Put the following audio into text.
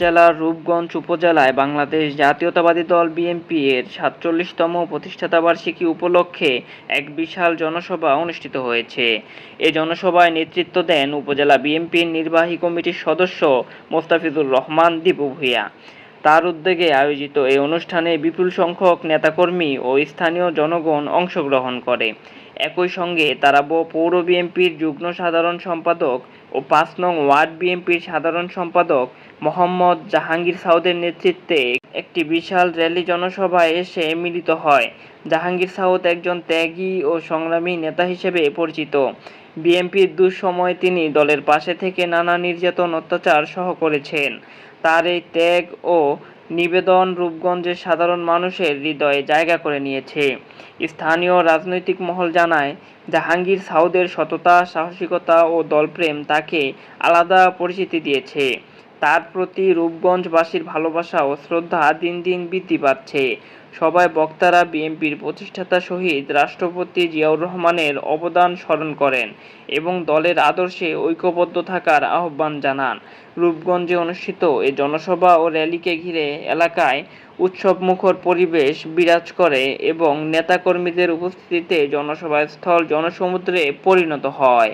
জেলার রূপগঞ্জ উপজেলায় বাংলাদেশ জাতীয়তাবাদী দল বিএনপি এর ৪৭তম প্রতিষ্ঠাতাবার্ষিকী উপলক্ষে এক বিশাল জনসভা অনুষ্ঠিত হয়েছে। এ জনসভায় নেতৃত্ব দেন উপজেলা বিএনপির নির্বাহী কমিটির সদস্য মোস্তাফিজুর রহমান দীপু ভূঁইয়া। তার উদ্যোগে আয়োজিত এই অনুষ্ঠানে বিপুল সংখ্যক নেতাকর্মী ও স্থানীয় জনগণ অংশগ্রহণ করে। একই সঙ্গে তারাবো পৌর বিএনপির যুগ্ম সাধারণ সম্পাদক ও ৫ নং ওয়ার্ড বিএনপির সাধারণ সম্পাদক মোহাম্মদ জাহাঙ্গীর সাউদের নেতৃত্বে একটি বিশাল র্যালি জনসভায় এসে মিলিত হয়। জাহাঙ্গীর সাউদ একজন ত্যাগী ও সংগ্রামী নেতা হিসেবে পরিচিত। বিএনপির দুঃসময়ে তিনি দলের পাশে থেকে নানা নির্যাতন অত্যাচার সহ করেছেন। তার এই ত্যাগ ও নিবেদন রূপগঞ্জের সাধারণ মানুষের হৃদয়ে জায়গা করে নিয়েছে। স্থানীয় রাজনৈতিক মহল জানায়, জাহাঙ্গীর সাউদের সততা, সাহসিকতা ও দলপ্রেম তাকে আলাদা পরিচিতি দিয়েছে। তার প্রতি রূপগঞ্জবাসীর ভালোবাসা ও শ্রদ্ধা দিন দিন বৃদ্ধি পাচ্ছে। সবাই বক্তারা বিএনপির প্রতিষ্ঠাতা শহীদ রাষ্ট্রপতি জিয়াউর রহমানের অবদান স্মরণ করেন এবং দলের আদর্শে ঐক্যবদ্ধ থাকার আহ্বান জানান। রূপগঞ্জে অনুষ্ঠিত এ জনসভা ও র্যালিকে ঘিরে এলাকায় উৎসবমুখর পরিবেশ বিরাজ করে এবং নেতাকর্মীদের উপস্থিতিতে জনসভা স্থল জনসমুদ্রে পরিণত হয়।